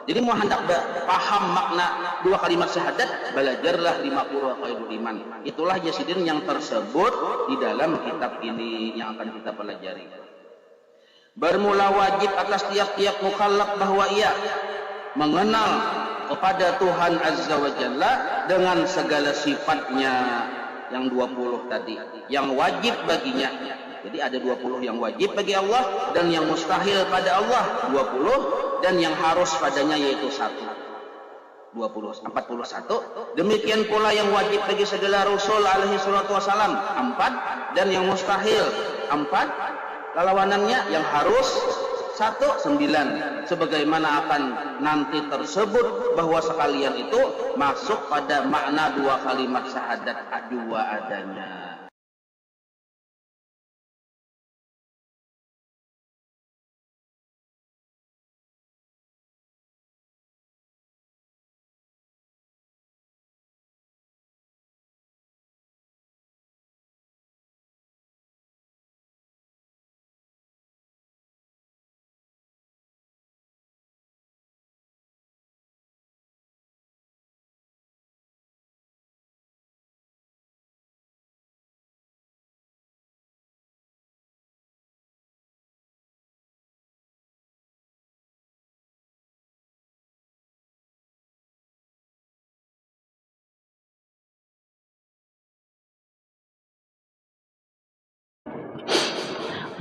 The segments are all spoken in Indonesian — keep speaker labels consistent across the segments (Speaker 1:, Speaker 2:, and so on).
Speaker 1: Jadi mau hendak paham makna dua kalimat syahadat, belajarlah 50 qaidul iman. Itulah Yasidin yang tersebut di dalam kitab ini yang akan kita pelajari. Bermula wajib atas tiap-tiap mukallaf bahwa ia mengenal kepada Tuhan Azza wa Jalla dengan segala sifatnya yang 20 tadi, yang wajib baginya. Jadi ada 20 yang wajib bagi Allah dan yang mustahil pada Allah 20 dan yang harus padanya yaitu 1. 41. Demikian pula yang wajib bagi segala Rasul alaihi salatu wasalam 4 dan yang mustahil 4. Lawanannya yang harus 9. Sebagaimana akan nanti tersebut bahwa sekalian itu masuk pada makna dua kalimat syahadat dua adanya.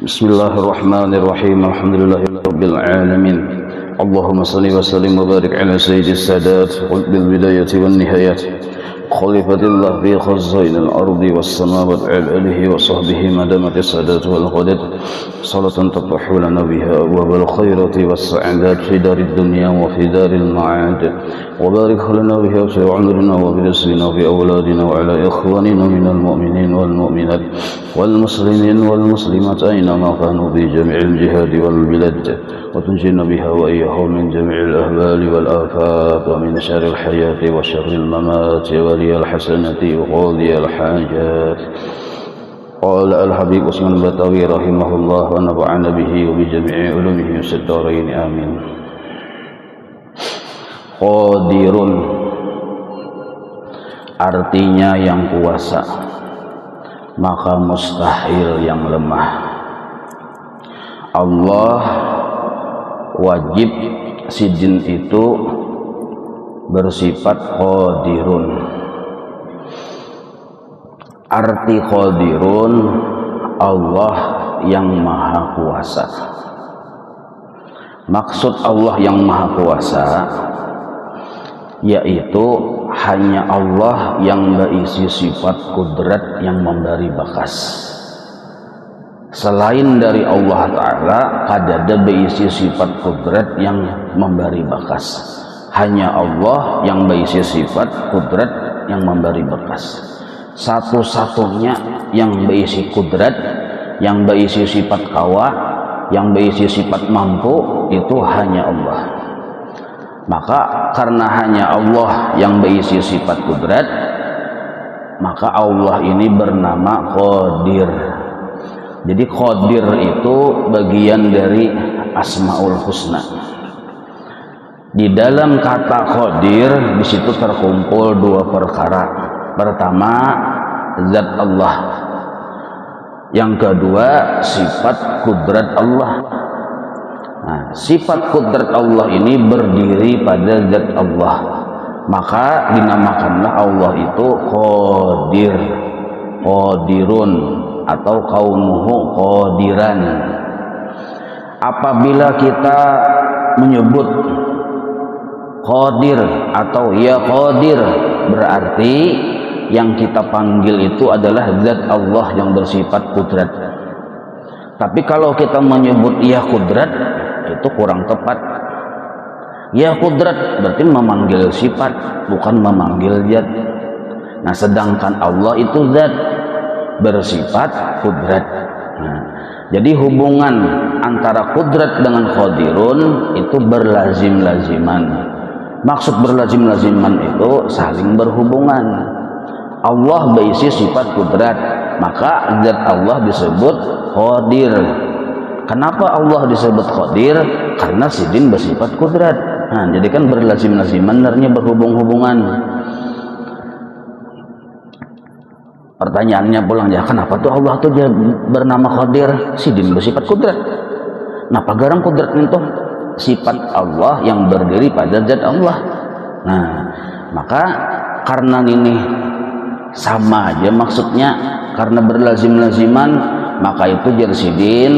Speaker 2: Bismillahirrahmanirrahim. Alhamdulillahirabbil alamin. Allahumma shalli wa sallim wa barik ala sayyidis sadat wal bidayati wan nihayat. Khalifatillah fi khazainil ardi was samawati ala alihi wa sahbihi madamatis sadat wal qadad. Salatan taftahu lana biha abwabal khairati was sa'adat fi darid dunya wa fi daril ma'ad. Wa barik lana biha fi umrina wa bi rizqina fi awladina wa ala ikhwanina minal mu'minin wal mu'minat wal muslimin wal muslimat aynama kanu bi jami'il jihad wal bilad. وتنجينا بها وإياهم من جميع الأهوال والآفات ومن شر الحياة وشر الممات ولي الحسنة وقاضي الحاجات. قال الحبيب عثمان البتاوي رحمه الله ونفعنا به وبجميع علومه في الدارين آمين. Qadirun artinya yang kuasa, maka mustahil yang lemah. Allah wajib sidin itu bersifat qadirun. Arti qadirun Allah yang maha kuasa. Maksud Allah yang maha kuasa yaitu hanya Allah yang berisi sifat kudrat yang memberi bakas. Selain dari Allah Ta'ala kadada berisi sifat kudrat yang memberi bakas. Hanya Allah yang berisi sifat kudrat yang memberi bakas. Satu-satunya yang berisi kudrat, yang berisi sifat kawa, yang berisi sifat mampu, itu hanya Allah. Maka karena hanya Allah yang berisi sifat kudrat, maka Allah ini bernama Qadir. Jadi Qadir itu bagian dari Asmaul Husna. Di dalam kata Qadir di situ terkumpul dua perkara. Pertama, zat Allah. Yang kedua, sifat kudrat Allah. Nah, sifat kudrat Allah ini berdiri pada zat Allah. Maka dinamakanlah Allah itu Qadir, Qadirun, atau kaunuhu qadiran. Apabila kita menyebut qadir atau ya qadir, berarti yang kita panggil itu adalah zat Allah yang bersifat kudrat. Tapi kalau kita menyebut ya kudrat, itu kurang tepat. Ya kudrat berarti memanggil sifat, bukan memanggil zat. Nah, sedangkan Allah itu zat bersifat kudrat. Nah, jadi hubungan antara kudrat dengan qadirun itu berlazim-laziman. Maksud berlazim-laziman itu saling berhubungan. Allah berisi sifat kudrat, maka zat Allah disebut qadir. Kenapa Allah disebut qadir? Karena sidin bersifat kudrat. Nah, jadi kan berlazim-laziman sebenarnya berhubung-hubungan. Pertanyaannya pulang ya, kenapa tuh Allah tuh dia bernama Qadir, sidin bersifat kudrat. Napa garang kudrat itu sifat Allah yang berdiri pada zat Allah. Nah, maka karena ini sama aja maksudnya, karena berlazim-laziman, maka itu jersidin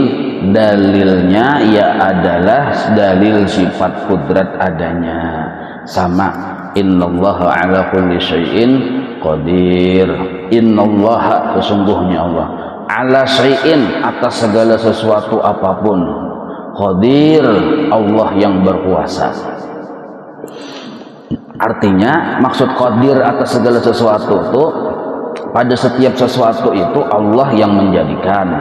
Speaker 2: dalilnya ya adalah dalil sifat kudrat adanya. Sama, innallaha ala kulli syai'in qadir. Innallaha, sesungguhnya Allah, ala syai'in, atas segala sesuatu apapun, qadir, Allah yang berkuasa. Artinya maksud qadir atas segala sesuatu itu, pada setiap sesuatu itu Allah yang menjadikan,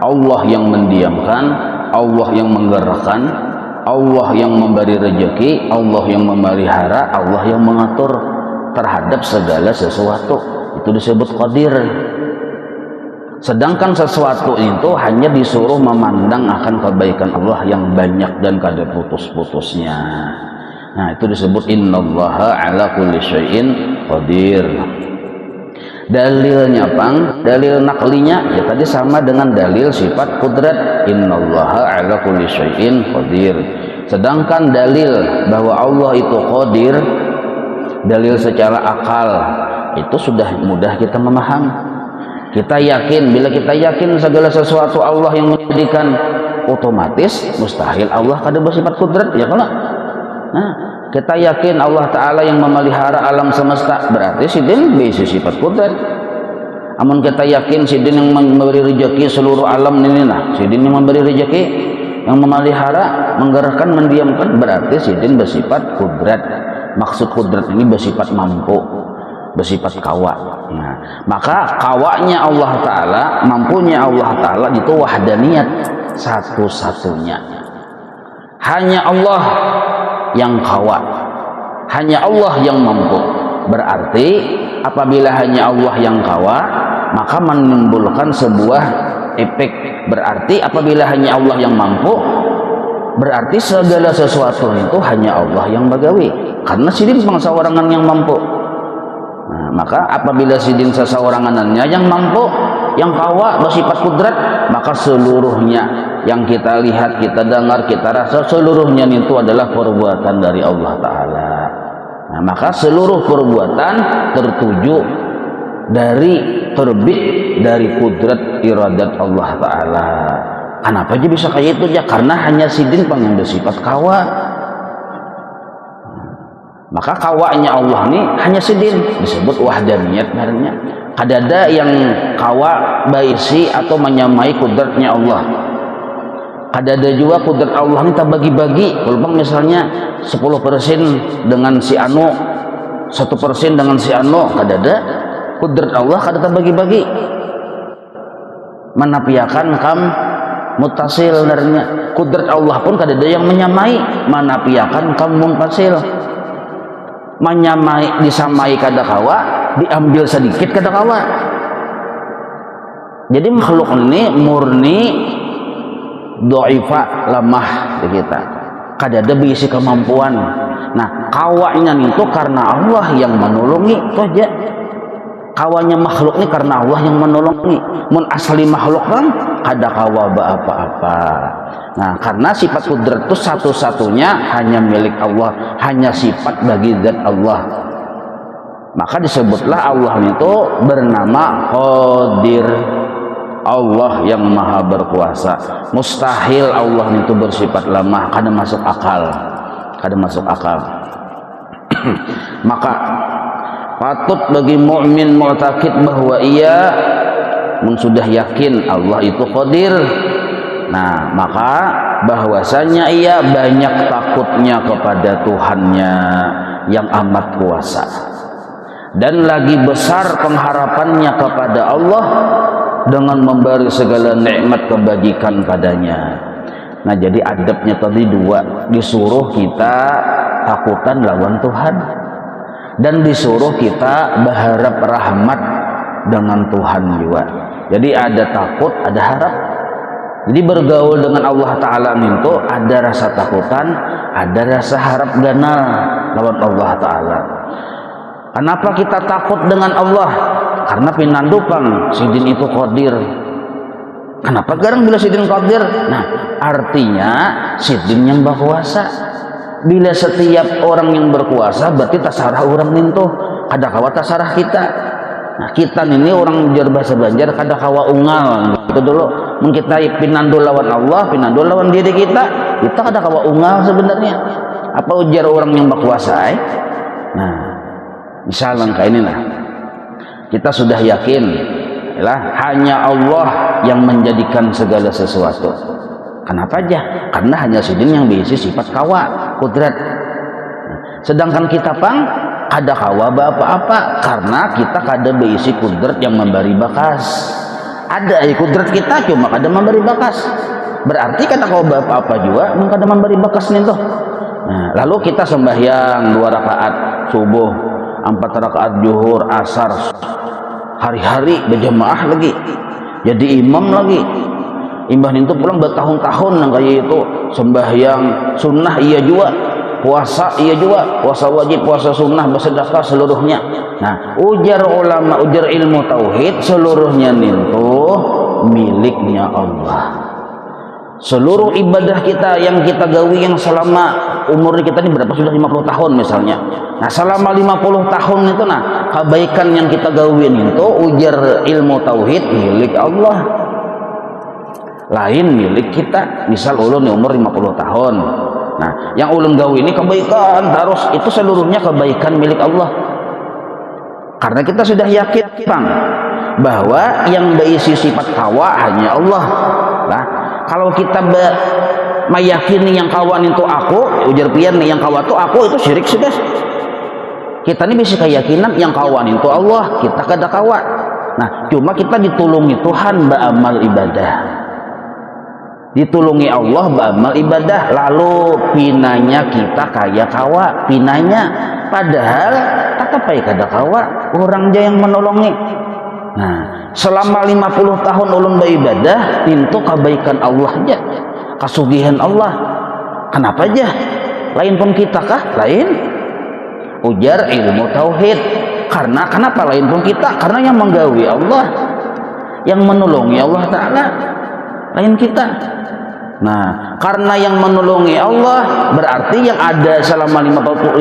Speaker 2: Allah yang mendiamkan, Allah yang menggerakkan, Allah yang memberi rezeki, Allah yang memelihara, Allah yang mengatur terhadap segala sesuatu. Itu disebut qadir. Sedangkan sesuatu itu hanya disuruh memandang akan kebaikan Allah yang banyak dan kada putus-putusnya. Nah, itu disebut innallaha ala kulli syai'in qadir. Dalilnya pang, dalil naklinya ya tadi sama dengan dalil sifat kudrat, innallaha ala kulli syai'in qadir. Sedangkan dalil bahwa Allah itu qadir, dalil secara akal, itu sudah mudah kita memahami. Kita yakin, bila kita yakin segala sesuatu Allah yang menjadikan, otomatis mustahil Allah kada bersifat kudrat, ya kalau. Nah, kita yakin Allah Ta'ala yang memelihara alam semesta, berarti sidin bisa sifat kudrat. Amun kita yakin sidin yang memberi rezeki seluruh alam ini, nah sidin yang memberi rezeki, yang memelihara, menggerakkan, mendiamkan, berarti sidin bersifat kudrat. Maksud kudrat ini bersifat mampu, bersifat kawa. Nah, maka kawanya Allah Ta'ala, mampunya Allah Ta'ala itu wahdaniyat, satu-satunya. Hanya Allah yang kawa, hanya Allah yang mampu. Berarti apabila hanya Allah yang kawa, maka menimbulkan sebuah efek. Berarti apabila hanya Allah yang mampu, berarti segala sesuatu itu hanya Allah yang bagawi, karena sidin seseorangan yang mampu. Nah, maka apabila sidin seseorangannya yang mampu, yang kawa bersifat kudrat, maka seluruhnya yang kita lihat, kita dengar, kita rasa, seluruhnya itu adalah perbuatan dari Allah Ta'ala. Nah, maka seluruh perbuatan tertuju dari, terbit dari kudrat iradat Allah Ta'ala. Kenapa aja bisa kayak itu ya? Karena hanya sidin pengen bersifat kawa. Maka kawanya Allah ini hanya sidin, disebut wahdaniyat sebenarnya. Kadada yang kawa baisi atau menyamai kudratnya Allah. Kadada juga kudrat Allah ini tak bagi-bagi. Kalau misalnya 10% dengan si anu, 1% dengan si anu, kadada kudrat Allah kadada bagi-bagi. Menapiakan kam mutasil sebenarnya. Kudrat Allah pun kadada yang menyamai, menapiakan kam munfasil. Menyamai, disamai kada kawa, diambil sedikit kada kawa. Jadi makhluk ini murni doifa, lemah di kita, kada ada bisi kemampuan. Nah, kawanya itu karena Allah yang menolongi itu aja. Kawanya makhluk ini karena Allah yang menolongi. Mun asli makhluk kan kada kawa apa-apa. Nah, karena sifat kudrat itu satu-satunya hanya milik Allah, hanya sifat bagi zat Allah. Maka disebutlah Allah itu bernama Qadir, Allah yang maha berkuasa. Mustahil Allah itu bersifat lemah, kada masuk akal, kada masuk akal. Maka patut bagi mukmin mu'taqid bahwa ia sudah yakin Allah itu Qadir. Nah, maka bahwasanya ia banyak takutnya kepada Tuhannya yang amat kuasa, dan lagi besar pengharapannya kepada Allah dengan memberi segala nikmat kebajikan padanya. Nah, jadi adabnya tadi dua, disuruh kita takutan lawan Tuhan, dan disuruh kita berharap rahmat dengan Tuhan juga. Jadi ada takut, ada harap. Jadi bergaul dengan Allah Ta'ala itu ada rasa takutan, ada rasa harap ganal lawan Allah Ta'ala. Kenapa kita takut dengan Allah? Karena pinandupang sidin itu qadir. Kenapa garang bila sidin qadir? Nah, artinya sidin yang berkuasa. Bila setiap orang yang berkuasa berarti tasarah orang itu, ada kawa tasarah kita. Nah, kita ini orang jar bahasa Banjar kada kawa unggal gitu dulu. Mun kita pinandu lawan Allah, pinandu lawan diri kita kada kawa unggal sebenarnya. Apa ujar orang yang berkuasa? Nah, misalnya kayak inilah. Kita sudah yakin lah hanya Allah yang menjadikan segala sesuatu. Kenapa aja? Karena hanya sidin yang berisi sifat kawa, kudrat. Sedangkan kita ada kawa apa-apa karena kita kada berisi kudrat yang memberi bakas. Ada kudrat kita cuma kada memberi bakas. Berarti kada kawa apa-apa juga kada memberi bakas nih tuh. Nah, lalu kita sembahyang 2 rakaat subuh, 4 rakaat zuhur, asar, hari-hari berjamaah lagi. Jadi imam lagi. Imbah itu pulang bertahun-tahun kayak itu sembahyang sunnah iya juga. Puasa iya juga, puasa wajib, puasa sunnah, bersedekah seluruhnya. Nah, ujar ulama, ujar ilmu tauhid seluruhnya itu miliknya Allah. Seluruh ibadah kita yang kita gawi yang selama umur kita ini berapa sudah 50 tahun misalnya. Nah, selama 50 tahun itu kebaikan yang kita gawin itu ujar ilmu tauhid milik Allah. Lain milik kita. Misal ulun umur 50 tahun. Nah, yang ulun gawi ini kebaikan terus itu seluruhnya kebaikan milik Allah. Karena kita sudah yakin bahwa yang berisi sifat kawa hanya Allah. Nah, kalau kita meyakini yang kawan itu aku, ujar pian nih yang kawan itu aku, itu syirik sudah. Kita ini bisa keyakinan yang kawan itu Allah, kita kada kawan. Nah, cuma kita ditulungi Tuhan beramal ibadah. Ditulungi Allah beramal ibadah, lalu pinanya kita kaya kawa, pinanya padahal tatapai kada kawa, orang aja yang menolongi. Nah, selama 50 tahun ulun beribadah itu kebaikan Allah aja, kasugihan Allah. Kenapa aja? Lain pun kita kah? Lain. Ujar ilmu tauhid. Karena kenapa lain pun kita? Karena yang menggawi Allah, yang menolongi Allah Ta'ala, lain kita. Nah, karena yang menolongi Allah berarti yang ada selama 50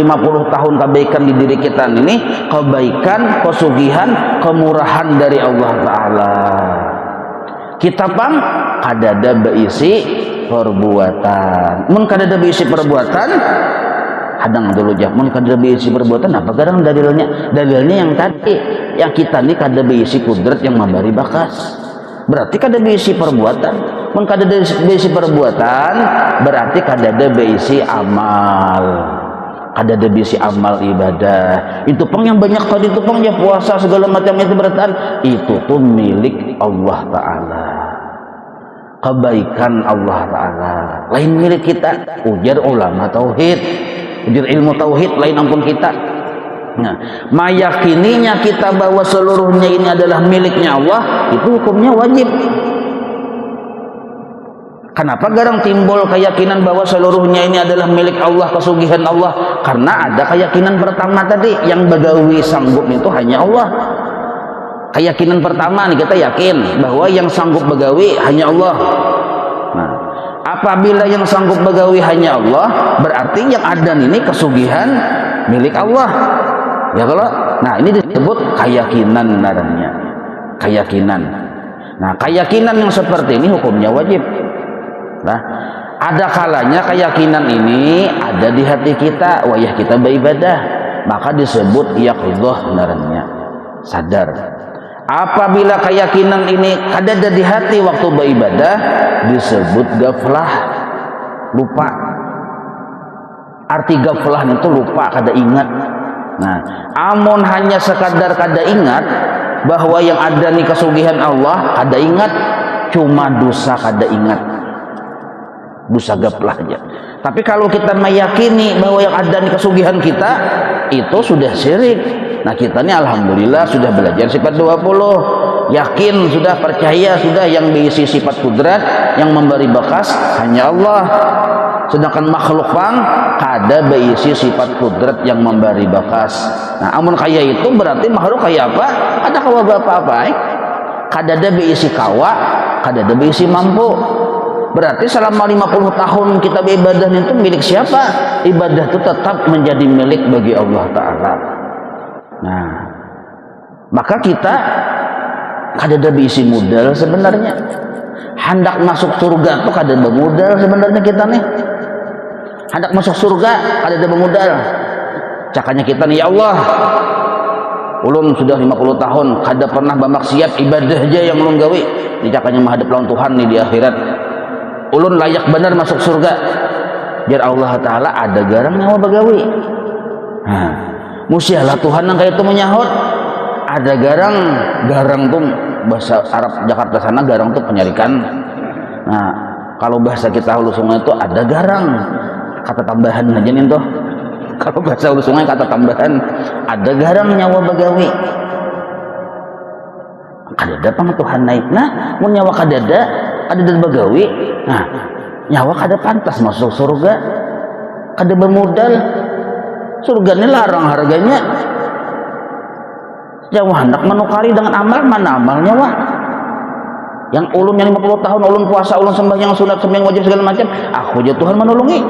Speaker 2: tahun kebaikan di diri kita ini kebaikan, pesugihan, kemurahan dari Allah Ta'ala. Kita kadada berisi perbuatan. Mun kadada berisi perbuatan, hadang dulu aja. Mun kadada berisi perbuatan apa kadang dalilnya? Dalilnya yang tadi, yang kita ini kada berisi kudrat yang memberi bakas. Berarti kada berisi perbuatan. Mun kada berisi perbuatan berarti kada berisi amal. Kada berisi amal ibadah. Itu yang banyak tadi itu ya puasa segala macam itu berarti itu tuh milik Allah Ta'ala. Kebaikan Allah Ta'ala. Lain milik kita. Ujar ulama tauhid. Ujar ilmu tauhid lain ampun kita. Nah, meyakininya kita bahwa seluruhnya ini adalah miliknya Allah, itu hukumnya wajib. Kenapa garang timbul keyakinan bahwa seluruhnya ini adalah milik Allah, kesugihan Allah? Karena ada keyakinan pertama tadi, yang bagawi sanggup itu hanya Allah. Keyakinan pertama nih, kita yakin bahwa yang sanggup bagawi hanya Allah. Nah, apabila yang sanggup bagawi hanya Allah, berarti yang ada ini kesugihan milik Allah. Ya kalau, nah ini disebut keyakinan namanya, keyakinan. Nah, keyakinan yang seperti ini hukumnya wajib. Nah, ada kalanya keyakinan ini ada di hati kita, wayah kita beribadah, maka disebut yaqidhah namanya, sadar. Apabila keyakinan ini ada di hati waktu beribadah, disebut gaflah, lupa. Arti gaflah itu lupa, kada ingat. Nah, amun hanya sekadar kada ingat bahwa yang ada nih kesugihan Allah, kada ingat, cuma dosa kada ingat, dosa gaplah aja. Tapi kalau kita meyakini bahwa yang ada nih kesugihan kita, itu sudah syirik. Nah, kita ini alhamdulillah sudah belajar sifat 20. yakin sudah, percaya sudah, yang berisi sifat kudrat, yang memberi bekas hanya Allah. Sedangkan makhluk pang kada berisi sifat kudrat yang memberi bekas. Nah, amun kaya itu berarti makhluk kaya apa? Ada kawa apa-apa, kada ada berisi kawa, kada ada berisi mampu. Berarti selama 50 tahun kita beribadah itu milik siapa? Ibadah itu tetap menjadi milik bagi Allah Ta'ala. Nah, maka kita kada ada berisi modal sebenarnya. Hendak masuk surga tuh kada ada modal sebenarnya kita nih. Hendak masuk surga kada ada modal. Cakanya kita nih, ya Allah, ulun sudah 50 tahun kada pernah bermaksiat, ibadah aja yang ulun gawe. Cakanya menghadap lawan Tuhan nih di akhirat. Ulun layak benar masuk surga. Jar Allah Ta'ala ada garang nyawa bagawi. Nah, musialah Tuhan yang kayak itu menyahut. Ada garang tuh bahasa Arab Jakarta sana garang tuh penyarikan. Nah, kalau bahasa kita Hulu Sungai itu ada garang, kata tambahan aja nih tuh. Kalau bahasa Hulu Sungai kata tambahan, ada garang nyawa bagawi. Kadada pang Tuhan naik. Nah, mun nyawa kadada bagawi. Nah, nyawa kada pantas masuk surga, kada bermodal. Surga ini larang harganya. Nyawa hendak menukari dengan amal, mana amal nyawa? Yang ulun yang 50 tahun ulun puasa, ulun sembahyang sunat, sembahyang wajib segala macam, aku aja Tuhan menolongi.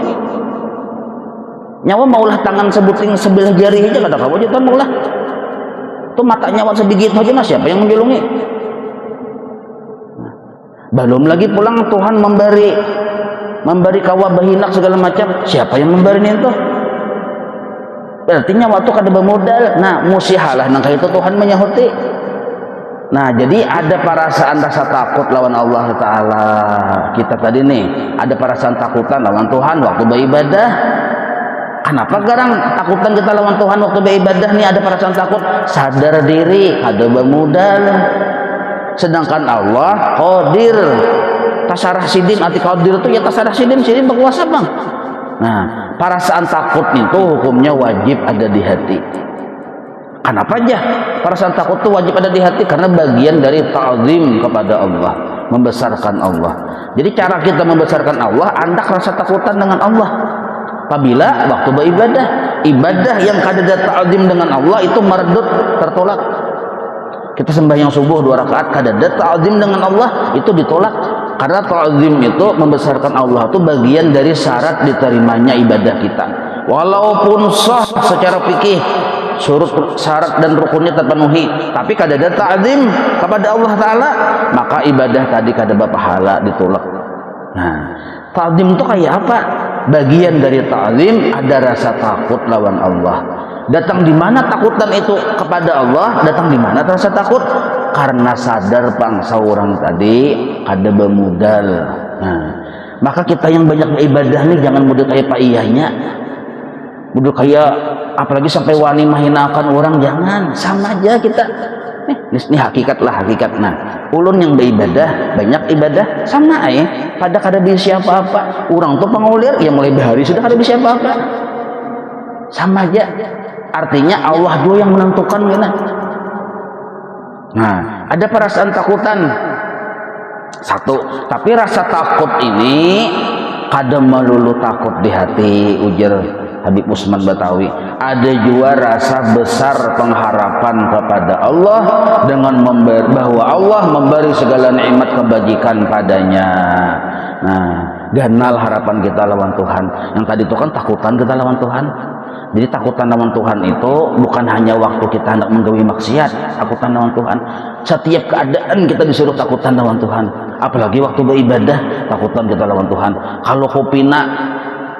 Speaker 2: Nyawa maulah tangan sebelah jari aja kada kamu aja Tuhan maulah. Tuh mata nyawa sebigit aja mas, siapa yang menjulungi? Belum lagi pulang Tuhan memberi kawa bahinak segala macam, siapa yang memberi itu? Berarti nyawa itu kada bermodal. Nah, musihalah nangka itu Tuhan menyahuti. Nah, jadi ada perasaan rasa takut lawan Allah Ta'ala. Kita tadi nih ada perasaan takutan lawan Tuhan waktu beribadah. Kenapa garang takutan kita lawan Tuhan waktu beribadah nih? Ada perasaan takut, sadar diri kada bermodal. Sedangkan Allah qadir, tasarah sidin, arti qadir itu ya tasarah sidin berkuasa bang. Nah, perasaan takut itu hukumnya wajib ada di hati. Kenapa aja perasaan takut itu wajib ada di hati? Karena bagian dari ta'zim kepada Allah, membesarkan Allah. Jadi cara kita membesarkan Allah, andak rasa takutan dengan Allah. Apabila waktu beribadah, ibadah yang kada ada ta'zim dengan Allah itu mardud, tertolak. Kita sembahyang subuh 2 rakaat kada ada ta'zim dengan Allah, itu ditolak. Karena ta'zim itu membesarkan Allah itu bagian dari syarat diterimanya ibadah kita. Walaupun sah secara fikih, syarat dan rukunnya terpenuhi, tapi kada ada ta'zim kepada Allah Ta'ala, maka ibadah tadi kada berpahala, ditolak. Nah, ta'zim itu kayak apa? Bagian dari ta'zim ada rasa takut lawan Allah. Datang di mana takutan itu kepada Allah? Datang di mana rasa takut? Karena sadar bangsa orang tadi kada bermodal. Nah, maka kita yang banyak beribadah nih jangan modal kayak Pak Iyahnya. Modal kayak apalagi sampai wani mahinakan orang, jangan. Sama aja kita. Ini hakikat lah, hakikat. Nah, ulun yang beribadah, banyak ibadah sama pada kada bisa apa-apa. Orang tuh pengulir yang mulai bahari sudah kada bisa apa-apa. Sama aja. Artinya Allah dua yang menentukan gini. Nah, ada perasaan takutan satu, tapi rasa takut ini kada melulu takut di hati, ujar Habib Usman Batawi. Ada juga rasa besar pengharapan kepada Allah dengan bahwa Allah memberi segala nikmat kebajikan padanya. Nah, ganal harapan kita lawan Tuhan. Yang tadi itu kan takutan kita lawan Tuhan. Jadi takutan lawan Tuhan itu bukan hanya waktu kita hendak menggawi maksiat, takutan lawan Tuhan. Setiap keadaan kita disuruh takutan lawan Tuhan. Apalagi waktu beribadah, takutan kita lawan Tuhan. Kalau kopina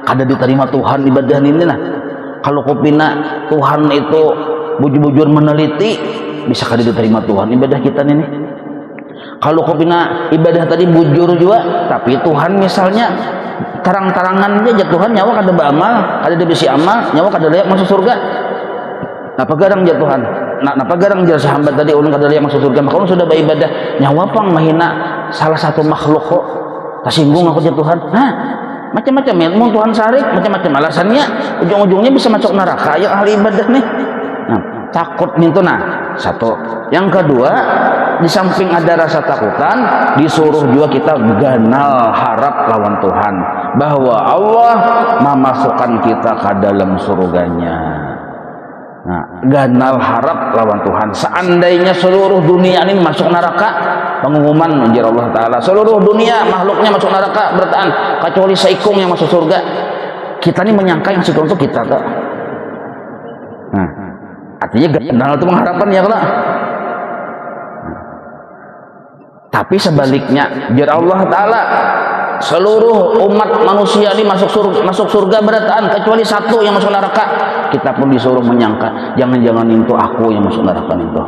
Speaker 2: kada diterima Tuhan ibadah ini nah. Kalau kopina Tuhan itu bujur-bujur meneliti, bisa kada diterima Tuhan ibadah kita ini. Kalau kopina ibadah tadi bujur juga, tapi Tuhan misalnya tarang-tarangan aja Tuhan nyawa kada beramal, kada dibisi amal, nyawa kada layak masuk surga. Napa garang aja Tuhan? Napa garang aja sahabat tadi ulun kada layak masuk surga? Maka ulun sudah beribadah, nyawa pang mahina salah satu makhluk kok. Tersinggung aku aja Tuhan. Nah, macam-macam ilmu Tuhan sarik, macam-macam alasannya, ujung-ujungnya bisa masuk neraka yang ahli ibadah nih. Nah, takut itu nah. Satu. Yang kedua, di samping ada rasa takutan, disuruh juga kita ganal harap lawan Tuhan bahwa Allah memasukkan kita ke dalam surganya. Nah, ganal harap lawan Tuhan. Seandainya seluruh dunia ini masuk neraka, pengumuman menjadi Allah Ta'ala, seluruh dunia makhluknya masuk neraka bertahan kecuali seikung yang masuk surga. Kita ini menyangka yang seikung itu kita tuh. Nah, artinya ganal itu mengharapkan ya Allah. Tapi sebaliknya, jar Allah Ta'ala, seluruh umat manusia ini masuk surga bertahan kecuali satu yang masuk neraka. Kita pun disuruh menyangka jangan-jangan itu aku yang masuk neraka itu.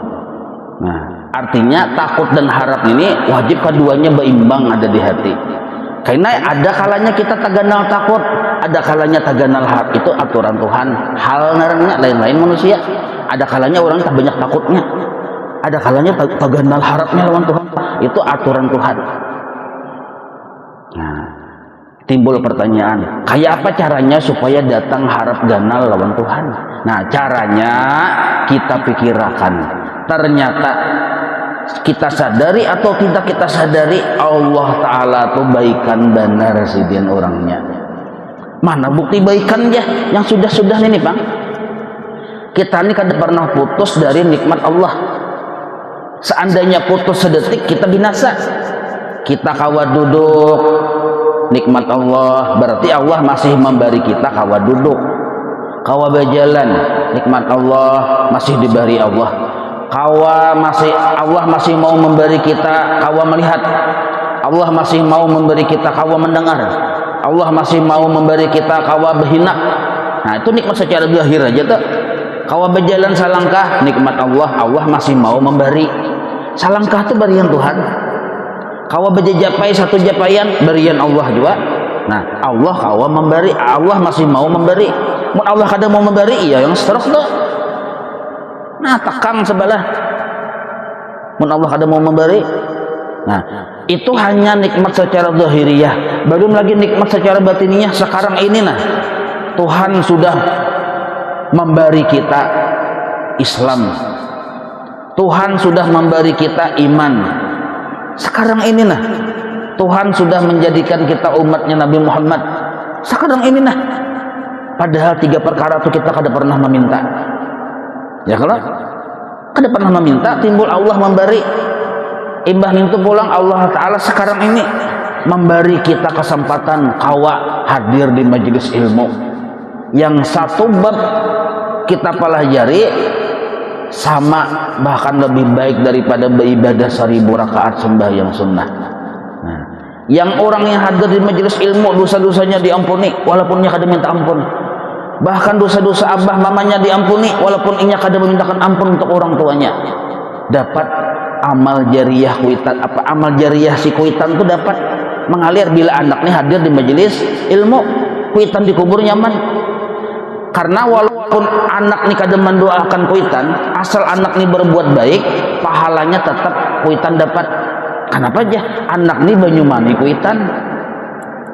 Speaker 2: Nah, artinya takut dan harap ini wajib keduanya berimbang ada di hati. Karena ada kalanya kita taganal takut, ada kalanya taganal harap. Itu aturan Tuhan. Hal narangnya lain-lain manusia. Ada kalanya orang tak banyak takutnya, ada kalanya taganal harapnya lawan Tuhan. Itu aturan Tuhan. Nah, timbul pertanyaan, kayak apa caranya supaya datang harap ganal lawan Tuhan? Nah, caranya kita pikirkan. Ternyata kita sadari atau tidak kita sadari, Allah Ta'ala tuh baikan benar sidin orangnya. Mana bukti baikannya yang sudah-sudah ini Bang? Kita ini kada pernah putus dari nikmat Allah. Seandainya putus sedetik kita binasa. Kita kawa duduk nikmat Allah, berarti Allah masih memberi kita kawa duduk, kawa berjalan, nikmat Allah masih diberi Allah. Allah masih mau memberi kita kawa melihat, Allah masih mau memberi kita kawa mendengar, Allah masih mau memberi kita kawa berhinak. Nah, itu nikmat secara zahir aja tuh. Kawa berjalan salangkah, nikmat Allah, Allah masih mau memberi. Salangkah itu berian Tuhan. Kawa berjajapai satu japaian, berian Allah juga. Nah, Allah kawa memberi, Allah masih mau memberi. Mun Allah kada mau memberi, iya yang stroke tuh. Nah, tekang sebelah. Mun Allah kada mau memberi. Nah, itu hanya nikmat secara zahiriyah. Belum lagi nikmat secara batiniyah. Sekarang ini nah, Tuhan sudah memberi kita Islam. Tuhan sudah memberi kita iman. Sekarang ini nah, Tuhan sudah menjadikan kita umatnya Nabi Muhammad. Sekarang ini nah, padahal 3 perkara itu kita kada pernah meminta. Ya kalau kada pernah meminta, timbul Allah memberi. Imbah itu pulang Allah Ta'ala sekarang ini memberi kita kesempatan kawa hadir di majelis ilmu. Yang satu bab kita pelajari sama bahkan lebih baik daripada beribadah 1000 rakaat sembahyang sunnah. Nah, yang orang yang hadir di majelis ilmu dosa-dosanya diampuni walaupun ia kada minta ampun. Bahkan dosa-dosa abah mamanya diampuni walaupun ia kada memintakan ampun untuk orang tuanya. Dapat amal jariyah kuitan, amal jariyah si kuitan itu dapat mengalir bila anaknya hadir di majelis ilmu. Kuitan dikubur nyaman. Karena walaupun anak ni kada mendoakan kuitan, asal anak ni berbuat baik, pahalanya tetap kuitan dapat. Kenapa aja? Anak ni Banyumani kuitan.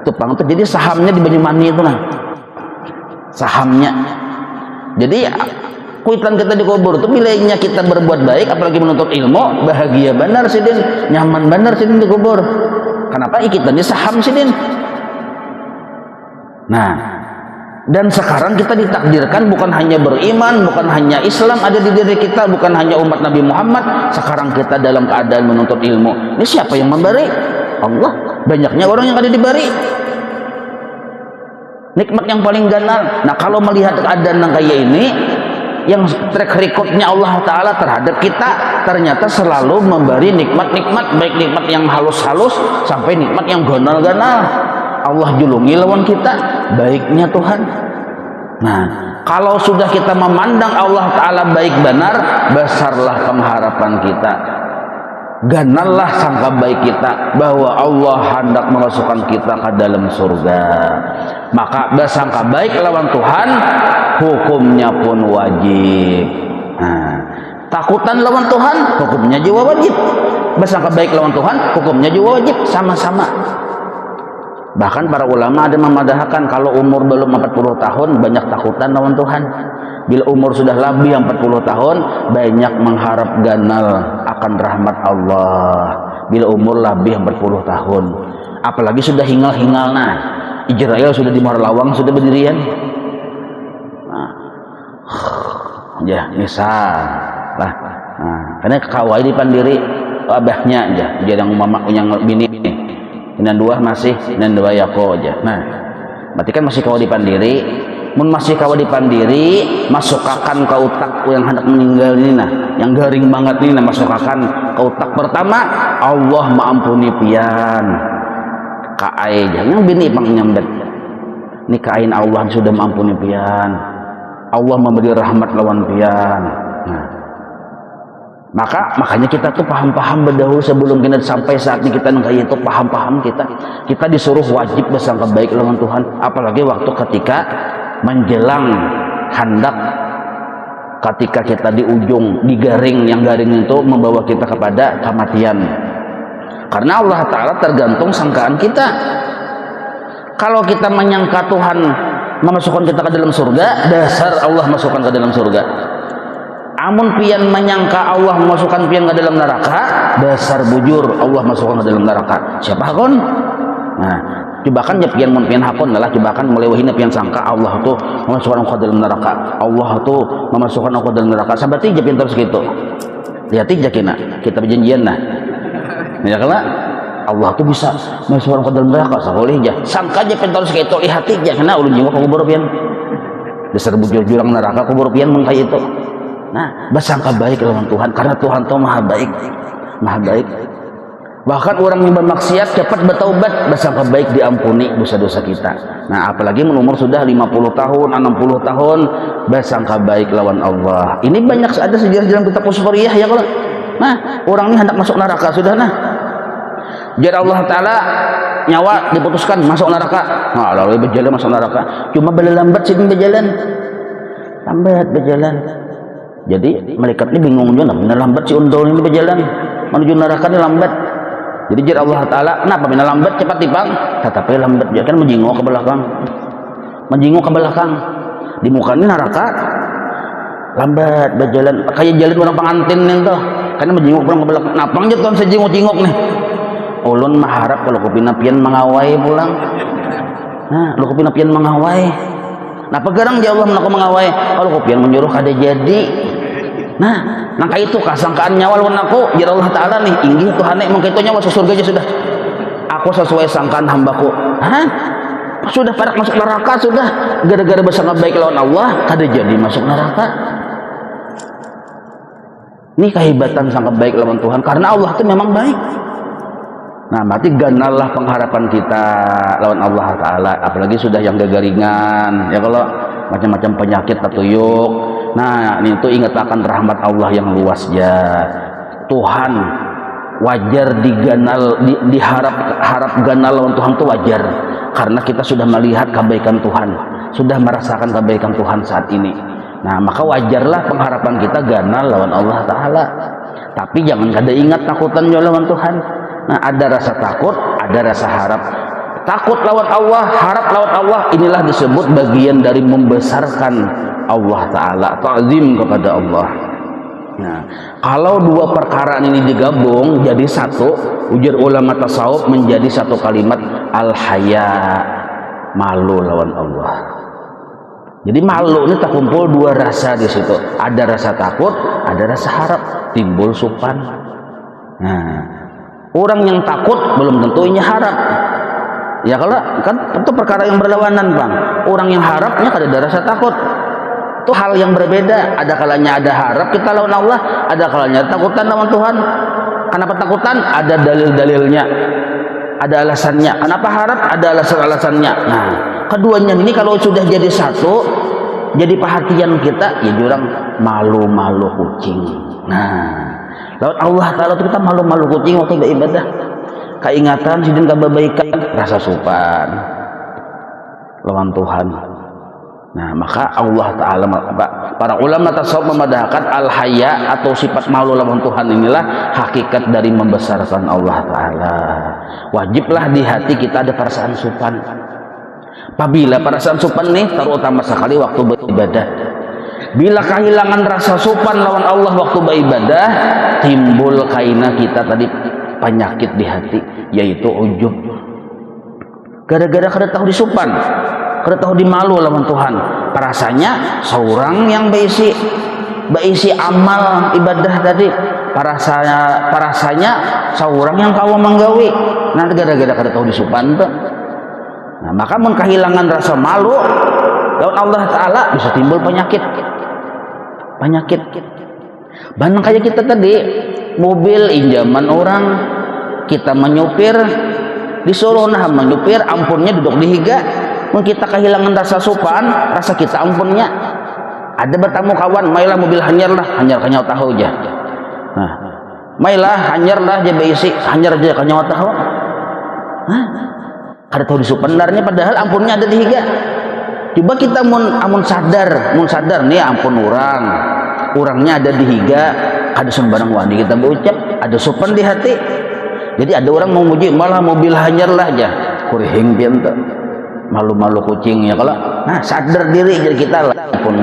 Speaker 2: Tupang itu jadi sahamnya di Banyumani itu nah. Sahamnya. Jadi ya, kuitan kita dikubur itu bilanya kita berbuat baik, apalagi menuntut ilmu, bahagia benar sidin, nyaman benar sidin dikubur. Kenapa? Kita ni saham sidin. Nah, dan sekarang kita ditakdirkan bukan hanya beriman, bukan hanya Islam ada di diri kita, bukan hanya umat Nabi Muhammad. Sekarang kita dalam keadaan menuntut ilmu. Ini siapa yang memberi? Allah. Banyaknya orang yang ada diberi. Nikmat yang paling ganal. Nah, kalau melihat keadaan yang kayak ini, yang track recordnya Allah Ta'ala terhadap kita, ternyata selalu memberi nikmat-nikmat, baik nikmat yang halus-halus sampai nikmat yang ganal-ganal. Allah julungi lawan kita, baiknya Tuhan. Nah, kalau sudah kita memandang Allah Ta'ala baik benar, besarlah pengharapan kita, ganallah sangka baik kita bahwa Allah hendak memasukkan kita ke dalam surga. Maka bersangka baik lawan Tuhan, hukumnya pun wajib. Nah, takutan lawan Tuhan, hukumnya juga wajib. Bersangka baik lawan Tuhan, hukumnya juga wajib, sama-sama. Bahkan para ulama ada memadahkan kalau umur belum 40 tahun banyak takutan lawan Tuhan. Bila umur sudah lebih 40 tahun, banyak mengharap ganal akan rahmat Allah. Bila umur lebih 40 tahun, apalagi sudah hingal-hingal, nah Israel sudah di Marlawang, sudah berdirian. Nah, ya misal lah, nah, karena kawai di pandiri abahnya aja, jadi yang mama yang bini ini dua masih, ini dua yako aja. Nah, berarti kan masih kawai di pandiri. Mun masih kawa di pandiri, masukkan ke otak yang hendak meninggal ini nah, yang garing banget ini nah, masukkan ke otak. Pertama, Allah maampuni pian kaai jangan bini pang nyambet ini kain Allah sudah maampuni pian, Allah memberi rahmat lawan pian. Nah, makanya kita tuh paham-paham berdahulu sebelum kita sampai saat ini kita nggak itu paham-paham kita disuruh wajib bersangka baik lawan Tuhan, apalagi waktu ketika menjelang hendak, ketika kita di ujung, di garing, yang garing itu membawa kita kepada kematian. Karena Allah Ta'ala tergantung sangkaan kita. Kalau kita menyangka Tuhan memasukkan kita ke dalam surga, dasar Allah masukkan ke dalam surga. Amun pian menyangka Allah memasukkan pian ke dalam neraka, dasar bujur Allah masukkan ke dalam neraka. Siapa kon? Nah, coba kan pian mun pian hakon lah, coba kan melewahi pian sangka Allah tuh memasukkan aku dalam neraka, Allah tuh memasukkan aku dalam neraka. Sabati pian terus gitu, lihat jakina kita berjanjian nah, ya kalau Allah tuh bisa memasukkan aku dalam neraka, saboleh aja sangka pian terus gitu, lihat jakina ulun jiwa kubur pian dasar bujur jurang neraka kubur pian mun kayak itu. Nah, bersangka baik lawan Tuhan, karena Tuhan tuh maha baik, maha baik. Bahkan orang yang bermaksiat cepat bertaubat, bersangka baik diampuni dosa-dosa kita. Nah, apalagi umur sudah 50 tahun, 60 tahun, bersangka baik lawan Allah. Ini banyak ada sejarah dalam kitab Usfuriyah ya kalau. Nah, orang ini hendak masuk neraka sudah nah. Jadi Allah Ta'ala nyawa diputuskan masuk neraka. Nah, lalu berjalan masuk neraka. Cuma lambat sih berjalan. Lambat berjalan. Jadi malaikat ini bingung juga, benar lambat si undol ini berjalan menuju neraka ini lambat. Jadi jir Allah Ta'ala, kenapa benar lambat cepat tipang? Tetapi lambat dia kan menjingok ke belakang, menjingok ke belakang. Di muka ini neraka, lambat berjalan kayak jalan orang pengantin itu, karena menjingok pulang ke belakang. Napang aja tuan sejingok-jingok nih. Ulun mengharap kalau kupinapian mengawai pulang. Nah, lu kupinapian mengawai. Nah, pegarang dia Allah menaku mengawai. Kalau kopian menyuruh kada jadi. Nah, nangka itu kasangkaan nyawa lawan aku. Jadi Allah Ta'ala nih, inggih Tuhan nek mangka itu nyawa surga aja sudah. Aku sesuai sangkaan hambaku. Hah? Sudah parak masuk neraka sudah. Gara-gara bersangka baik lawan Allah, kada jadi masuk neraka. Ini kehebatan sangka baik lawan Tuhan, karena Allah itu memang baik. Nah, berarti ganallah pengharapan kita lawan Allah Ta'ala, apalagi sudah yang gagaringan ya, kalau macam-macam penyakit tatuyuk. Nah, ini tuh ingat akan rahmat Allah yang luas ya. Tuhan wajar diganal, harap ganal lawan Tuhan itu wajar, karena kita sudah melihat kebaikan Tuhan, sudah merasakan kebaikan Tuhan saat ini. Nah, maka wajarlah pengharapan kita ganal lawan Allah Ta'ala. Tapi jangan kada ingat takutan lawan Tuhan. Nah, ada rasa takut, ada rasa harap. Takut lawan Allah, harap lawan Allah, inilah disebut bagian dari membesarkan Allah Ta'ala, ta'zim kepada Allah. Nah, kalau dua perkara ini digabung jadi satu, ujar ulama tasawuf menjadi satu kalimat al-haya, malu lawan Allah. Jadi malu ini terkumpul dua rasa di situ, ada rasa takut, ada rasa harap, timbul supan. Nah, orang yang takut belum tentu ini harap. Ya kalau kan itu perkara yang berlawanan bang. Orang yang harapnya kada ada rasa takut. Itu hal yang berbeda. Ada kalanya ada harap kita lawan Allah, ada kalanya takutan lawan Tuhan. Kenapa takutan? Ada dalil-dalilnya, ada alasannya. Kenapa harap? Ada alasan-alasannya. Nah, keduanya ini kalau sudah jadi satu, jadi perhatian kita, ya jurang malu-malu kucing. Nah, lawan Allah Ta'ala itu kita malu-malu kucing waktu beribadah. Keingatan sidin kebaikan, rasa supan lawan Tuhan. Nah, maka Allah Ta'ala, para ulama tasawuf memadahkan al-haya atau sifat malu lawan Tuhan inilah hakikat dari membesarkan Allah Ta'ala. Wajiblah di hati kita ada perasaan supan. Apabila perasaan supan nih terutama sekali waktu beribadah. Bila kehilangan rasa sopan lawan Allah waktu beribadah, timbul kaina kita tadi penyakit di hati, yaitu ujub. Gara-gara kada tahu disopan, kada tahu dimalu lawan Tuhan. Parasanya seorang yang berisi amal ibadah tadi, parasanya seorang yang kawa menggawi. Nah, gara-gara kada tahu disopan tuh. Nah, maka mun kehilangan rasa malu lawan Allah Ta'ala bisa timbul penyakit. Bandang kayak kita tadi, mobil injaman orang, kita menyupir, disuruh nah menyupir, ampunnya duduk di higa. Mun kita kehilangan rasa sopan, rasa kita ampunnya. Ada bertamu kawan, mailah mobil hanyar kanyau tahu aja. Nah, mailah hanyar lah je beisi, hanyar aja kanyau tahu. Kada tahu disupendarnya padahal ampunnya ada di higa. Coba kita mun sadar nih ampun orangnya ada di higa, ada sembarang wani kita berucap, ada sopan di hati. Jadi ada orang mau muji malah mobil hanyar lah aja, kurihing pian tuh, malu-malu kucingnya kalau. Nah, sadar diri jadi kita lah pun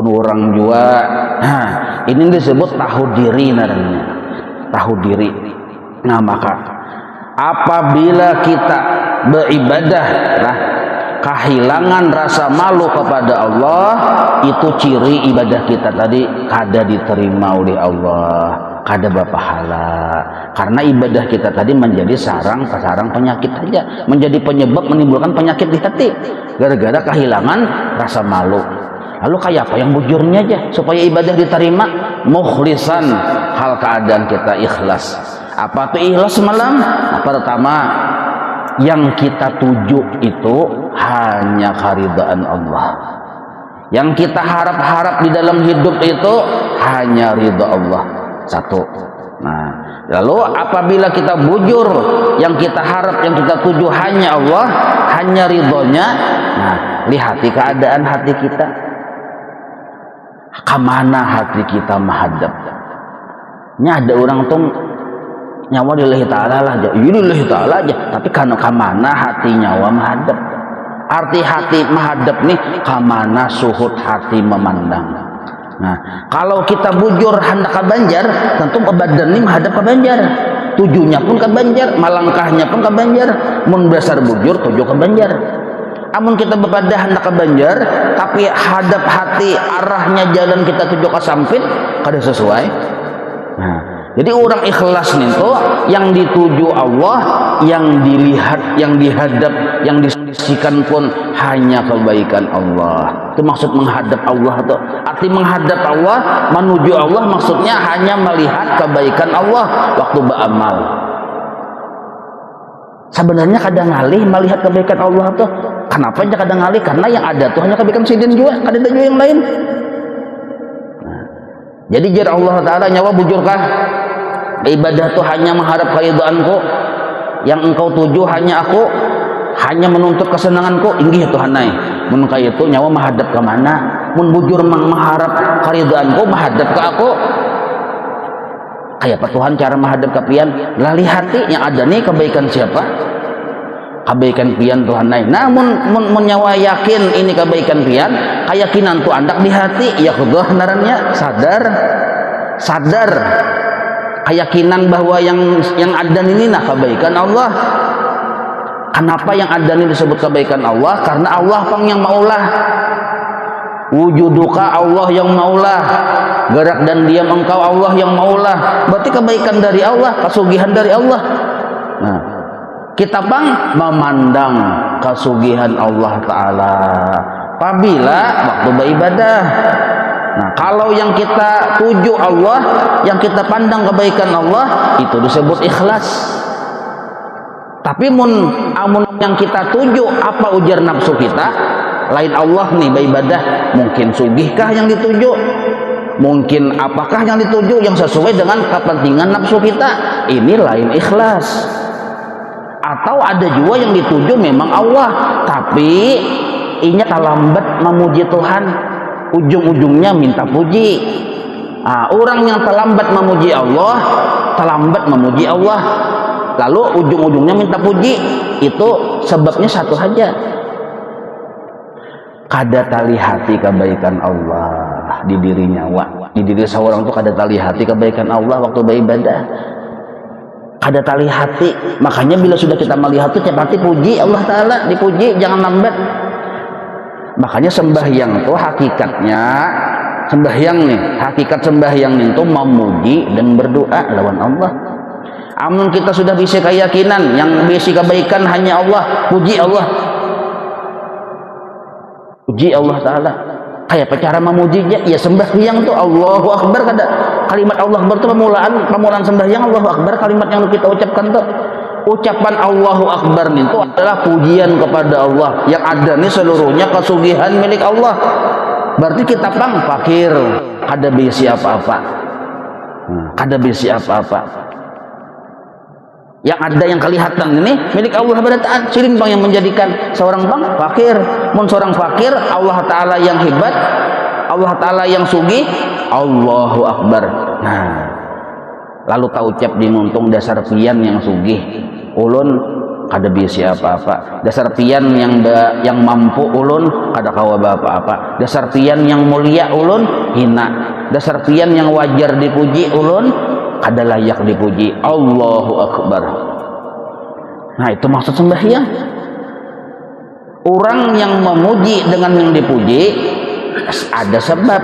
Speaker 2: orang juga. Nah, ini disebut tahu diri namanya, tahu diri. Nah, maka apabila kita beribadah kehilangan rasa malu kepada Allah, itu ciri ibadah kita tadi kada diterima oleh Allah, kada berpahala. Karena ibadah kita tadi menjadi sarang penyakit saja, menjadi penyebab menimbulkan penyakit di hati gara-gara kehilangan rasa malu. Lalu kayak apa yang bujurnya aja supaya ibadah diterima? Mukhlisan, hal keadaan kita ikhlas. Apa itu ikhlas semalam? Pertama, yang kita tuju itu hanya keridhaan Allah. Yang kita harap-harap di dalam hidup itu hanya ridha Allah. Satu. Nah, lalu apabila kita bujur, yang kita harap, yang kita tuju hanya Allah, hanya ridhonya. Nah, lihati keadaan hati kita. Kemana hati kita menghadap? Nya ada orang tuh nyawa lillahi ta'ala lah aja, lillahi ta'ala aja, tapi karena kemana hati nyawa menghadap. Arti hati menghadap nih kemana suhud hati memandang. Nah, kalau kita bujur hendak ke Banjar, tentu badan ini menghadap ke Banjar, tujunya pun ke Banjar, malangkahnya pun ke Banjar. Mun dasar bujur tuju ke Banjar. Amun kita bepadah hendak ke Banjar, tapi hadap hati arahnya jalan kita tuju ke Sampit, kada sesuai. Nah, jadi orang ikhlas nih tuh yang dituju Allah, yang dilihat, yang dihadap, yang disaksikan pun hanya kebaikan Allah. Itu maksud menghadap Allah tuh. Arti menghadap Allah, menuju Allah maksudnya hanya melihat kebaikan Allah waktu beramal. Sebenarnya kadang ngalih melihat kebaikan Allah tuh. Kenapa aja kadang ngalih? Karena yang ada tuh hanya kebaikan sidin juga, kada ada juga yang lain. Nah, jadi jar Allah Ta'ala nyawa bujurkah? Ibadah tuh hanya mengharap keridhaanku, yang engkau tuju hanya aku, hanya menuntut kesenanganku. Inggih Tuhan nai. Mun kaya itu nyawa menghadap ke mana? Mun bujur mengharap keridhaanku, menghadap ke aku. Kayak apa Tuhan cara menghadap ke pian? Lali hati yang ada nih kebaikan siapa? Kebaikan pian Tuhan nai. Namun mun nyawa yakin ini kebaikan pian, keyakinan tuh andak di hati, ya kuduh narannya sadar keyakinan bahwa yang ada ini nah kebaikan Allah. Kenapa yang ada ini disebut kebaikan Allah? Karena Allah pang yang maulah. Wujuduka Allah yang maulah, gerak dan diam engkau Allah yang maulah. Berarti kebaikan dari Allah, kesugihan dari Allah. Nah, kita pang memandang kesugihan Allah Ta'ala apabila waktu beribadah. Nah, kalau yang kita tuju Allah, yang kita pandang kebaikan Allah, itu disebut ikhlas. Tapi amun yang kita tuju apa ujar nafsu kita, lain Allah nih beribadah, mungkin sugihkah yang dituju? Mungkin apakah yang dituju yang sesuai dengan kepentingan nafsu kita? Ini lain ikhlas. Atau ada juga yang dituju memang Allah, tapi inya terlambat memuji Tuhan, ujung-ujungnya minta puji. Nah, orang yang terlambat memuji Allah, terlambat memuji Allah, lalu ujung-ujungnya minta puji, itu sebabnya satu saja. kada tali hati kebaikan Allah di dirinya, di diri seorang itu kada tali hati kebaikan Allah waktu beribadah, kada tali hati. Makanya bila sudah kita melihat itu tiap hati puji Allah Ta'ala, dipuji, jangan lambat. Makanya sembahyang itu hakikatnya, sembahyang nih, hakikat sembahyang itu memuji dan berdoa lawan Allah. Amun kita sudah bisa keyakinan yang bisa kebaikan hanya Allah, puji Allah, puji Allah Ta'ala. Kayak apa cara memujinya? Ya sembahyang tuh Allahu Akbar, kada kalimat Allah Akbar itu pemulaan sembahyang. Allahu Akbar kalimat yang kita ucapkan tuh, ucapan Allahu Akbar itu adalah pujian kepada Allah yang ada nih seluruhnya kesugihan milik Allah. Berarti kita fakir, kada bisi apa-apa, kada bisi apa-apa. Yang ada yang kelihatan ini milik Allah berataan. Sirin bang yang menjadikan seorang bang fakir. Mun seorang fakir, Allah Ta'ala yang hebat, Allah Ta'ala yang sugih, Allahu Akbar. Nah, lalu tak ucap di muntung dasar pian yang sugih, ulun kada bisi apa-apa. Dasar pian yang mampu, ulun kada kawa apa-apa. Dasar pian yang mulia, ulun hina. Dasar pian yang wajar dipuji, ulun kada layak dipuji. Allahu Akbar. Nah, itu maksud sembahyang. Orang yang memuji dengan yang dipuji ada sebab.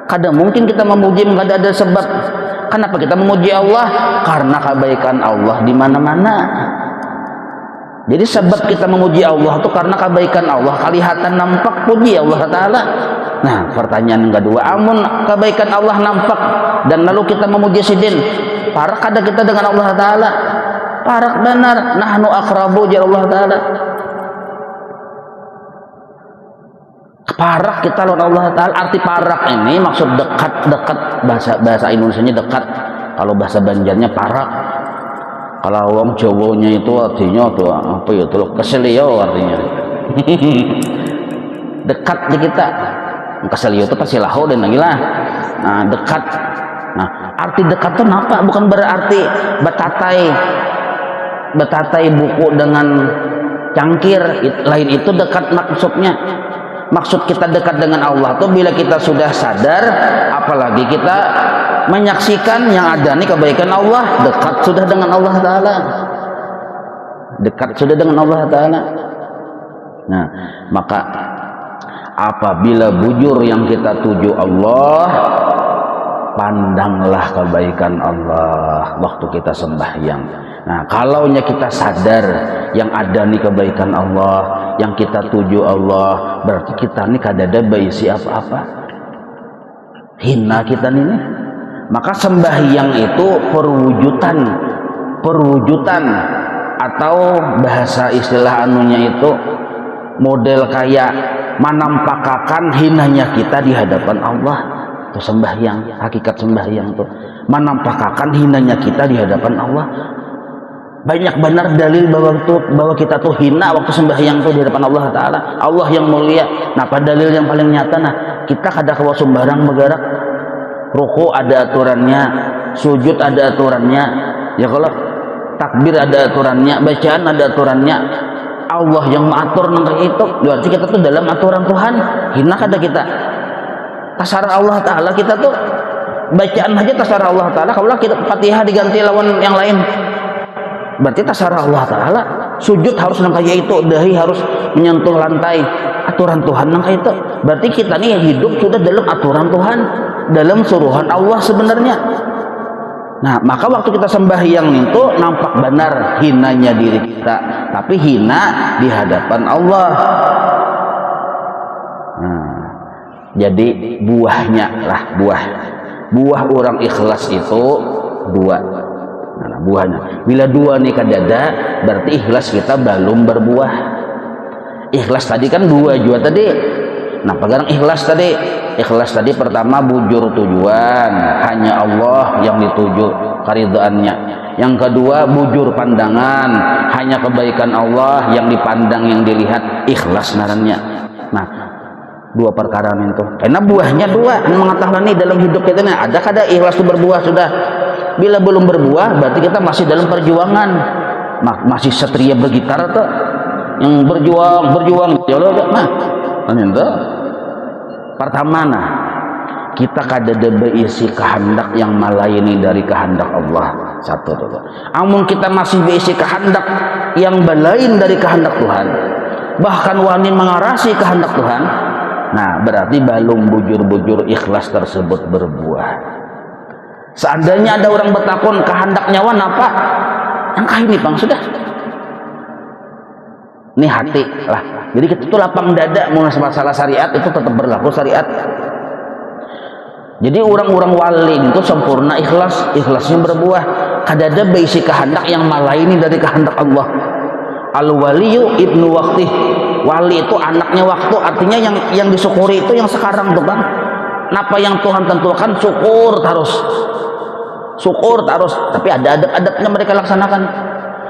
Speaker 2: Kada mungkin kita memuji kada ada sebab. Kenapa kita memuji Allah? Karena kebaikan Allah di mana-mana. Jadi sebab kita memuji Allah itu karena kebaikan Allah kelihatan nampak, puji Allah Ta'ala. Nah, pertanyaan yang kedua, amun kebaikan Allah nampak dan lalu kita memuji sidin, parak kada kita dengan Allah Ta'ala? Parak benar, nahnu akrabu jar Allah Ta'ala. Parak kita lawan Allah Ta'ala. Arti parak ini maksud dekat bahasa Indonesianya dekat. Kalau bahasa Banjarnya parak. Kalau orang Jawanya itu artinya tuh apa ya, tuh keselio artinya. Dekat di kita. Keselio itu pasti lahu dan lagi lah. Nah, dekat. Nah, arti dekat itu apa? Bukan berarti betatai buku dengan cangkir. Lain itu dekat maksudnya. Maksud kita dekat dengan Allah tuh bila kita sudah sadar, apalagi kita menyaksikan yang ada nih kebaikan Allah, dekat sudah dengan Allah Ta'ala, dekat sudah dengan Allah Ta'ala. Nah, maka apabila bujur yang kita tuju Allah, pandanglah kebaikan Allah waktu kita sembahyang. Nah, kalaunya kita sadar yang ada nih kebaikan Allah, yang kita tuju Allah, berarti kita nih kada ada baisi apa-apa, hina kita nih. Maka sembahyang itu perwujudan atau bahasa istilah anunya itu model kayak menampakkan hinanya kita di hadapan Allah. Itu sembahyang, hakikat sembahyang itu menampakkan hinanya kita di hadapan Allah. Banyak benar dalil bahwa kita tuh hina waktu sembahyang tuh di hadapan Allah Ta'ala, Allah yang mulia. Nah, pada dalil yang paling nyata, nah kita kada kawa sembarang bergerak. Ruku ada aturannya, sujud ada aturannya, ya kalau takbir ada aturannya, bacaan ada aturannya. Allah yang mengatur tentang itu, berarti kita tuh dalam aturan Tuhan. Hina kada kita? Tasara Allah Ta'ala kita tuh bacaan aja tasara Allah Ta'ala. Kalau kita Fatihah diganti lawan yang lain, berarti tasara Allah Ta'ala. Sujud harus nang kayak itu, dahi harus menyentuh lantai, aturan Tuhan nang kayak itu. Berarti kita nih hidup sudah dalam aturan Tuhan, dalam suruhan Allah sebenarnya. Nah, maka waktu kita sembahyang itu nampak benar hinanya diri kita, tapi hina di hadapan Allah. Nah, jadi buahnya lah, buah orang ikhlas itu dua. Nah, buahnya bila dua nih kadada, berarti ikhlas kita belum berbuah. Ikhlas tadi kan dua juga tadi. Nah, pegang ikhlas tadi pertama bujur tujuan, hanya Allah yang dituju keridhaannya. Yang kedua bujur pandangan, hanya kebaikan Allah yang dipandang, yang dilihat, ikhlas ngarannya. Nah, dua perkara itu karena buahnya dua mengetahui dalam hidup kita nih ada kada ikhlas itu berbuah sudah. Bila belum berbuah berarti kita masih dalam perjuangan, masih satria bergitar tuh yang berjuang ya Allah. Nah, minta pertama nah kita kadada beisi kehendak yang malayani dari kehendak Allah. Satu tuh. Amun kita masih beisi kehendak yang belain dari kehendak Tuhan, bahkan wani mengarasi kehendak Tuhan, nah berarti belum bujur-bujur ikhlas tersebut berbuah. Seandainya ada orang bertakon kehendaknya wan apa? Angka ini bang sudah. Ini hati lah. Jadi kita tuh lapang dada mau masalah syariat itu tetap berlaku syariat. Jadi orang-orang wali itu sempurna ikhlas, ikhlasnya berbuah. Kadada beisi kehendak yang malaini dari kehendak Allah. Al waliyu ibnu waqtih. Wali itu anaknya waktu, artinya yang disyukuri itu yang sekarang tuh bang. Napa yang Tuhan tentukan syukur terus. Syukur terus, tapi ada adab-adabnya mereka laksanakan.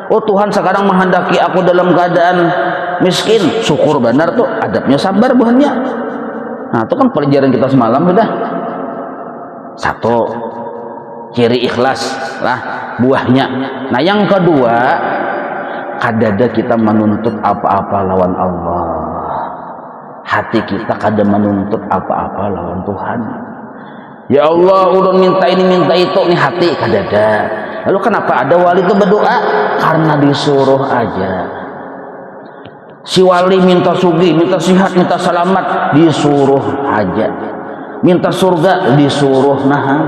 Speaker 2: Oh Tuhan sekarang menghendaki aku dalam keadaan miskin, syukur benar tuh, adabnya sabar buahnya. Nah itu kan pelajaran kita semalam sudah. Satu, ciri ikhlas lah buahnya. Nah yang kedua, kadada kita menuntut apa-apa lawan Allah. Hati kita kada menuntut apa-apa lawan Tuhan. Ya Allah, ulun minta ini minta itu, nih hati kadada. Lalu kenapa ada wali itu berdoa? Karena disuruh aja. Si wali minta sugi, minta sihat, minta selamat, disuruh aja. Minta surga, disuruh nahan.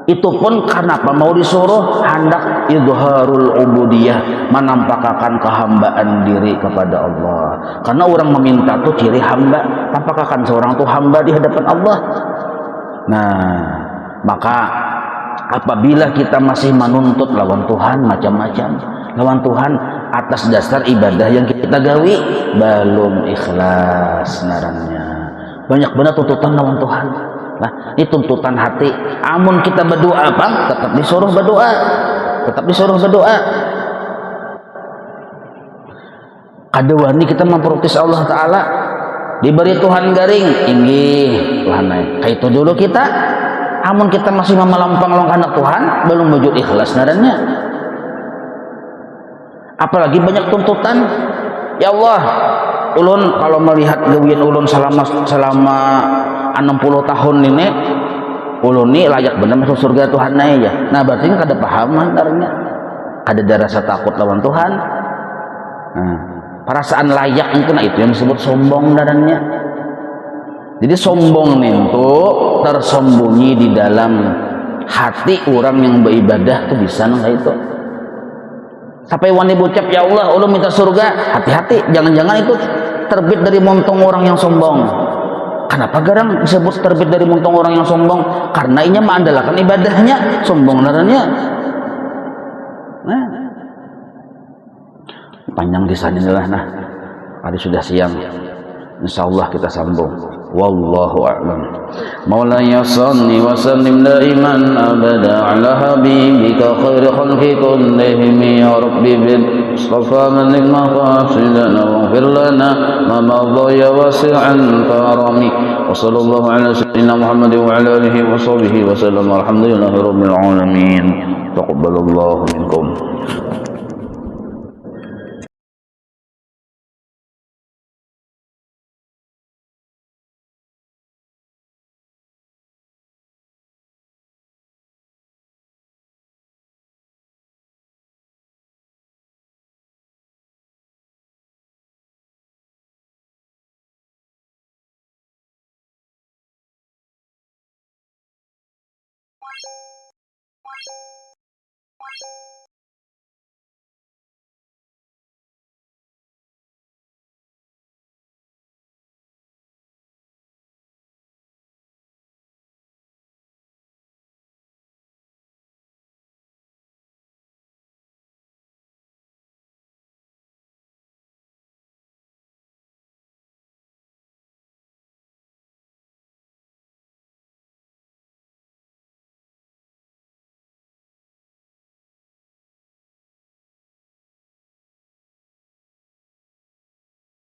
Speaker 2: Itu pun karena apa? Mau disuruh hendak idharul ubudiyah, menampakkan kehambaan diri kepada Allah. Karena orang meminta tuh ciri hamba, tampakkan seorang tuh hamba di hadapan Allah. Nah, maka apabila kita masih menuntut lawan Tuhan macam-macam, lawan Tuhan atas dasar ibadah yang kita gawi, belum ikhlas narannya. Banyak benar tuntutan lawan Tuhan. Nah, ini tuntutan hati. Amun kita berdoa bang, tetap disuruh berdoa, tetap disuruh berdoa. Kada wani kita memprotes Allah Taala, diberi Tuhan garing, inggih Tuhan naik. Kayak itu dulu kita. Amun kita masih memelampang anak Tuhan, belum wujud ikhlas narannya. Apalagi banyak tuntutan. Ya Allah, ulun kalau melihat gawian ulun selama 60 tahun ini, ulun ini layak benar masuk surga Tuhan aja. Nah berarti kada pahaman narannya, kada ada rasa takut lawan Tuhan. Nah, perasaan layak itu, nah itu yang disebut sombong narannya. Jadi sombong itu tersembunyi di dalam hati orang yang beribadah tuh bisa nggak itu. Sampai wani bucap ya Allah, ulun minta surga, hati-hati, jangan-jangan itu terbit dari montong orang yang sombong. Kenapa garang disebut terbit dari montong orang yang sombong? Karena inya mengandalkan ibadahnya, sombong narannya. Nah, panjang kisahnya lah. Nah, hari sudah siang. Insyaallah kita sambung. Wallahu a'lam. Maulaya salli wa sallim daiman abada ala habibika khairi khalqi kullihim ya rabbi bil mustafa man maqasidana waghfir lana ma madha ya wasi'an karami wa sallallahu ala sayyidina Muhammad wa ala alihi wa sahbihi wa sallam alhamdulillahi rabbil alamin. Taqabbalallahu minkum.